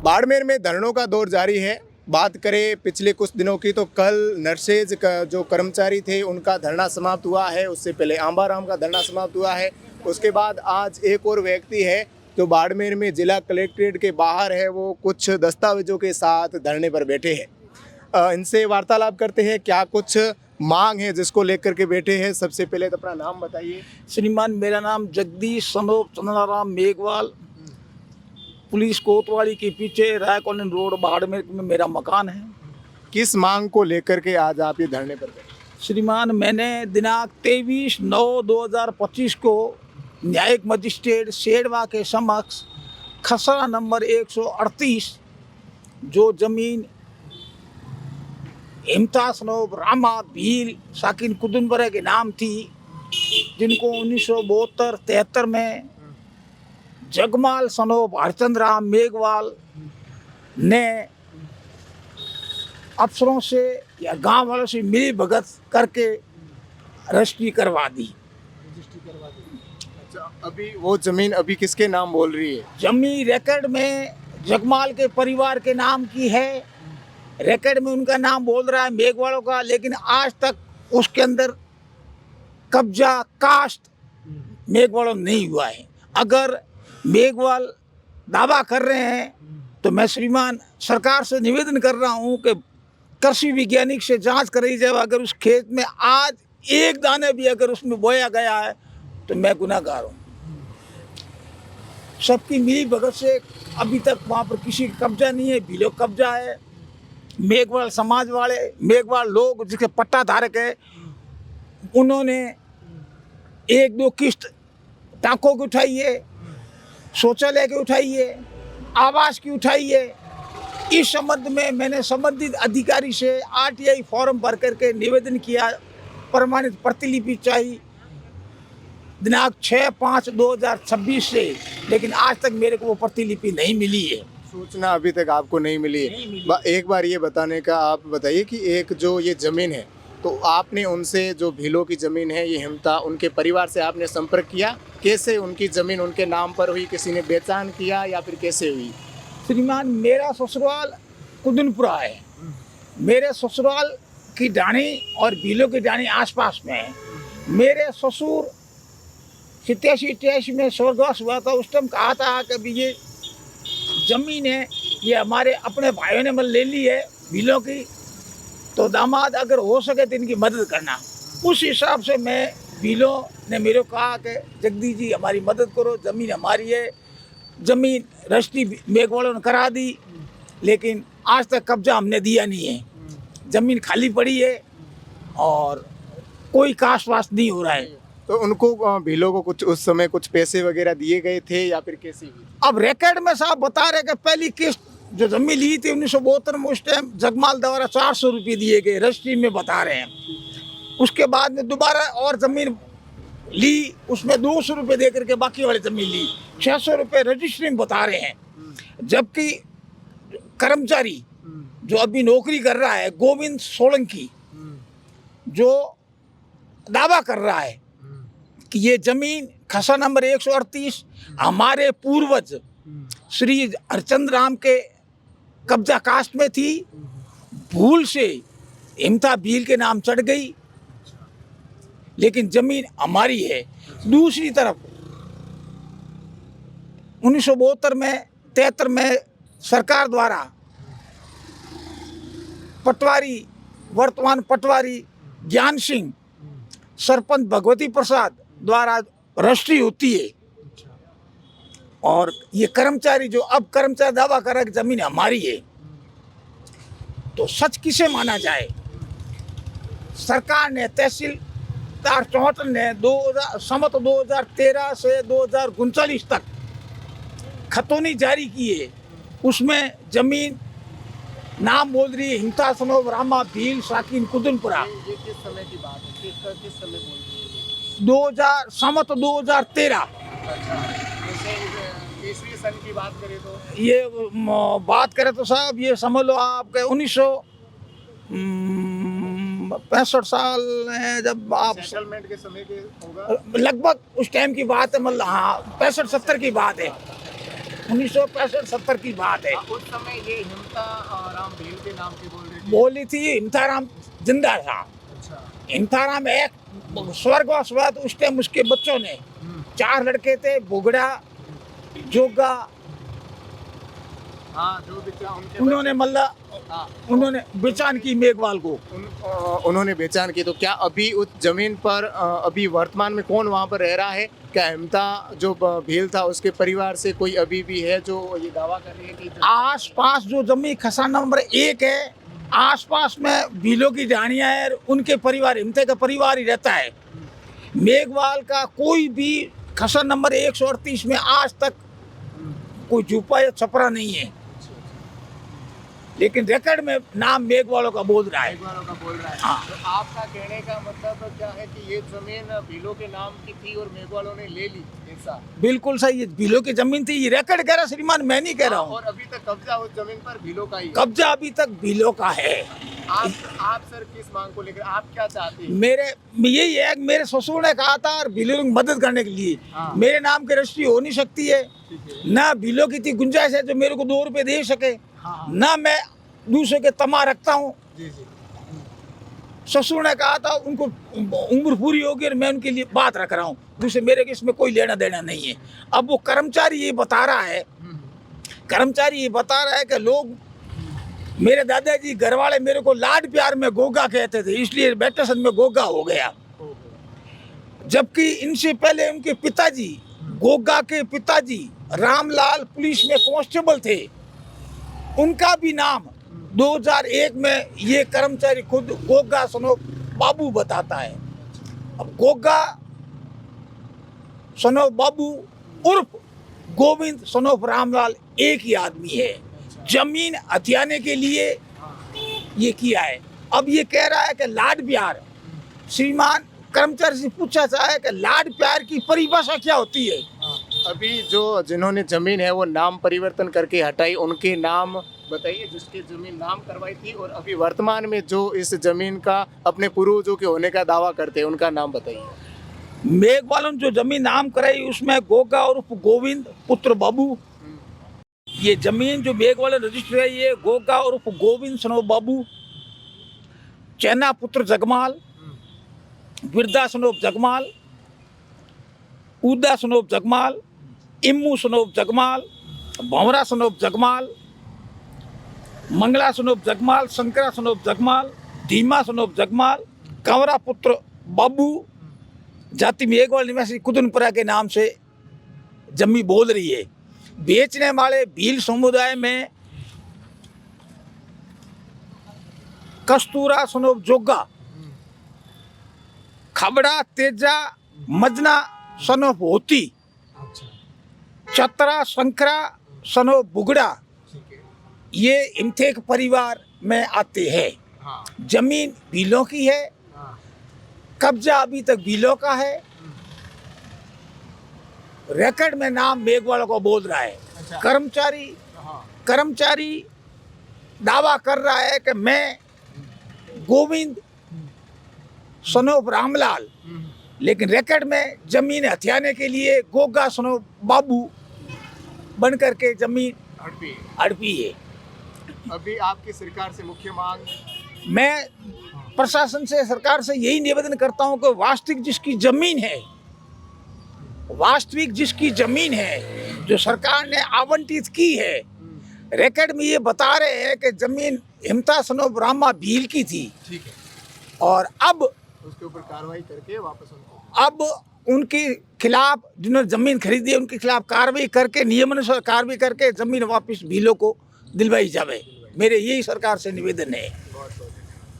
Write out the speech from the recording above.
बाड़मेर में धरनों का दौर जारी है। बात करें पिछले कुछ दिनों की तो कल नर्सेज का जो कर्मचारी थे उनका धरना समाप्त हुआ है। उससे पहले आंबाराम का धरना समाप्त हुआ है। उसके बाद आज एक और व्यक्ति है जो बाड़मेर में जिला कलेक्ट्रेट के बाहर है, वो कुछ दस्तावेजों के साथ धरने पर बैठे हैं। इनसे वार्तालाप करते हैं क्या कुछ मांग है जिसको लेकर के बैठे हैं। सबसे पहले तो अपना नाम बताइए। श्रीमान, मेरा नाम जगदीश सनोप चंद्राराम मेघवाल, पुलिस कोतवाली के पीछे राय कॉलोनी रोड बाड़मेर में मेरा मकान है। किस मांग को लेकर के आज आप ये धरने पर बैठे? श्रीमान, मैंने दिनांक 23/9/2025 को न्यायिक मजिस्ट्रेट शेरवा के समक्ष खसरा नंबर 138 जो जमीन इम्ता सनोब रामा भील साकिन कुदनपुरा के नाम थी, जिनको 1972-73 में जगमाल सनोब हरचंद राम मेघवाल ने अफसरों से या गांव वालों से मिली भगत करके रजिस्ट्री करवा दी। अच्छा, अभी वो जमीन अभी किसके नाम बोल रही है? जमीन रिकॉर्ड में जगमाल के परिवार के नाम की है, रिकॉर्ड में उनका नाम बोल रहा है मेघवालों का, लेकिन आज तक उसके अंदर कब्जा कास्ट मेघवालों नहीं हुआ है। अगर मेघवाल दावा कर रहे हैं तो मैं श्रीमान सरकार से निवेदन कर रहा हूं कि कृषि वैज्ञानिक से जांच कराई जाए। अगर उस खेत में आज एक दाने भी अगर उसमें बोया गया है तो मैं गुनाहगार हूँ। सबकी मिली भगत से अभी तक वहाँ पर किसी का कब्जा नहीं है, भीलो कब्जा है। मेघवाल समाज वाले, मेघवाल लोग जिसके पट्टा धारक है, उन्होंने 1-2 किस्त टाँकों की उठाई है, शौचालय की उठाई है, आवास की उठाई है। इस संबंध में मैंने संबंधित अधिकारी से आरटीआई फॉर्म भर करके निवेदन किया, प्रमाणित प्रतिलिपि चाहिए दिनांक 6/5/2026 से, लेकिन आज तक मेरे को वो प्रतिलिपि नहीं मिली है। सूचना अभी तक आपको नहीं मिली है। एक बार ये बताने का आप बताइए कि एक जो ये ज़मीन है तो आपने उनसे, जो भीलों की ज़मीन है ये हिमता, उनके परिवार से आपने संपर्क किया? कैसे उनकी ज़मीन उनके नाम पर हुई? किसी ने बेचान किया या फिर कैसे हुई? श्रीमान, मेरा ससुराल कुदनपुरा है। मेरे ससुराल की डाणी और भीलों की डाणी आसपास में है। मेरे ससुर 87-88 में स्वर्गवास हुआ था। उस टाइम कहा था कि अभी ये ज़मीन है ये हमारे अपने भाइयों ने ले ली है भीलों की, तो दामाद अगर हो सके तो इनकी मदद करना। उस हिसाब से मैं, भीलों ने मेरे को कहा कि जगदीश जी हमारी मदद करो, ज़मीन हमारी है। ज़मीन रजिस्ट्री मेघवालों ने करा दी, लेकिन आज तक कब्जा हमने दिया नहीं है। ज़मीन खाली पड़ी है और कोई कास्ट वास्ट नहीं हो रहा है। तो उनको, भीलों को कुछ उस समय कुछ पैसे वगैरह दिए गए थे या फिर कैसे हुई? अब रिकॉर्ड में साहब बता रहे कि पहली किस्त जो जमीन ली थी 1972 में, उस टाइम जगमाल द्वारा 400 रुपये दिए गए, रजिस्ट्री में बता रहे हैं। उसके बाद में दोबारा और ज़मीन ली, उसमें 200 रुपये दे करके बाकी वाली ज़मीन ली, 600 रुपये रजिस्ट्री में बता रहे हैं। जबकि कर्मचारी जो अभी नौकरी कर रहा है गोविंद सोलंकी, जो दावा कर रहा है कि ये ज़मीन खसरा नंबर 138 हमारे पूर्वज श्री हरचंद राम के कब्जा कास्ट में थी, भूल से इम्ता भील के नाम चढ़ गई, लेकिन ज़मीन हमारी है। दूसरी तरफ 1972 में 73 में सरकार द्वारा पटवारी, वर्तमान पटवारी ज्ञान सिंह, सरपंच भगवती प्रसाद द्वारा रजिस्ट्री होती है, और ये कर्मचारी जो अब कर्मचारी दावा कर रहा है कि ज़मीन हमारी है, तो सच किसे माना जाए? सरकार ने, तहसीलदार चौहटन ने 2013 से 2039 तक खतौनी जारी की है। उसमें ज़मीन नाम बोल रही है हिमता सनोब रामा भील साकिन कुदनपुरा। ये किस समय की बात है? किस समय बोल रही है? 2013। ईस्वी सन की बात करें तो ये बात करें तो साहब ये समझ लो आपके 1965 साल है जब आप सेटलमेंट के समय के होगा लगभग उस टाइम की बात है। मतलब हाँ 65-70 की बात है। 1965-70 की बात है। उस समय ये हिमता राम भील के नाम की बोल रही थी। बोली थी हिमताराम जिंदा था। अच्छा। हिमताराम एक स्वर्गवास हुआ तो उस टाइम उसके बच्चों ने 4 लड़के थे, बुगड़ा, जोगा, हाँ, जो बिचा उनके उन्होंने मतलब हाँ, उन्होंने बेचान की मेघवाल को। उन्होंने बेचान की। तो क्या अभी उस जमीन पर अभी वर्तमान में कौन वहाँ पर रह रहा है? क्या हिमता जो भील था उसके परिवार से कोई अभी भी है जो ये दावा कर रही है कि आसपास जो जमीन खसान नंबर 1 है, आसपास में भीलों की ढाणियां है, उनके परिवार, हिमते का परिवार ही रहता है। मेघवाल का कोई भी खसान नंबर 138 में आज तक कोई झुपा या छपरा नहीं है, लेकिन रिकॉर्ड में नाम मेघवालों का बोल रहा है। मेघवालों का बोल रहा है। हाँ। तो आपका कहने का मतलब क्या है कि ये जमीन भीलों के नाम की थी और मेघवालों ने ले ली ऐसा? बिल्कुल सही है, भीलों की जमीन थी, ये रिकॉर्ड कह रहा श्रीमान, मैं नहीं कह रहा हूँ। और अभी तक कब्जा उस जमीन पर भीलों का ही है। कब्जा अभी तक भीलों का है। आप सर किस मांग को लेकर आप क्या चाहते हैं? मेरे यही है, मेरे ससुर ने कहा था और भीलों की मदद करने के लिए हाँ। मेरे नाम की रजिस्ट्री हो नहीं सकती है, ना भीलों की इतनी गुंजाइश है जो मेरे को 2 रुपए दे सके, हाँ। ना मैं दूसरे के तमा रखता हूँ। जी जी। ससुर ने कहा था उनको उम्र पूरी होगी और मैं उनके लिए बात रख रहा हूँ, दूसरे मेरे के इसमें कोई लेना देना नहीं है। अब वो कर्मचारी ये बता रहा है, कर्मचारी ये बता रहा है कि लोग, मेरे दादाजी घर वाले मेरे को लाड प्यार में गोगा कहते थे, इसलिए बेटे सन में गोगा हो गया। जबकि इनसे पहले उनके पिताजी, गोगा के पिताजी रामलाल पुलिस में कांस्टेबल थे, उनका भी नाम 2001 में ये कर्मचारी खुद गोगा सनोफ बाबू बताता है। अब गोगा सनोफ बाबू उर्फ गोविंद सनोफ रामलाल एक ही आदमी है, जमीन हथियाने के लिए ये किया है। अब ये कह रहा है कि लाड प्यार, श्रीमान कर्मचारी से पूछा चाहे कि लाड प्यार की परिभाषा क्या होती है? अभी जो जिन्होंने जमीन है वो नाम परिवर्तन करके हटाई, उनके नाम बताइए जिसकी जमीन नाम करवाई थी, और अभी वर्तमान में जो इस जमीन का अपने पूर्वजों के होने का दावा करते हैं उनका नाम बताइए। मेघवालों ने जो जमीन नाम कराई उसमें गोगा उर्फ गोविंद पुत्र बाबू, ये जमीन जो मेघवाल रजिस्टर है ये गोगा उर्फ गोविंद सनोफ बाबू, चैना पुत्र जगमाल, बिरदा सनोफ जगमाल, उदा सनोफ जगमाल, इम्मू सनोफ जगमाल, भंवरा son of Jagmal, Mangla son of Jagmal, Shankara son of Jagmal, धीमा सनोफ जगमाल, कंवरा पुत्र बाबू, जाति मेघवाल निवासी कुदनपुरा के नाम से जमी बोल रही है। बेचने वाले भील समुदाय में कस्तूरा सनोफ जोगा, खबड़ा तेजा मजना सनोफ होती, चतरा शंकरा सनोफ बुगड़ा, ये इम्थेक परिवार में आते हैं। जमीन भीलों की है, कब्जा अभी तक भीलों का है, रिकॉर्ड में नाम मेघवालों को बोल रहा है। कर्मचारी दावा कर रहा है कि मैं गोविंद सनोफ रामलाल, लेकिन रिकॉर्ड में जमीन हथियाने के लिए गोगा सनोफ बाबू बन करके जमीन हड़पी है। अभी आपकी सरकार से मुख्य मांग? मैं प्रशासन से, सरकार से यही निवेदन करता हूं कि वास्तविक जिसकी जमीन है, वास्तविक जिसकी जमीन है जो सरकार ने आवंटित की है, रिकॉर्ड में ये बता रहे हैं कि जमीन हिमता सनोफ रामा भील की थी, ठीक है, और अब उसके ऊपर कार्रवाई करके वापस अब उनके खिलाफ जिन्होंने जमीन खरीदी है उनके खिलाफ कार्रवाई करके, नियमानुसार कार्रवाई करके जमीन वापस भीलों को दिलवाई जावे। मेरे यही सरकार से निवेदन है।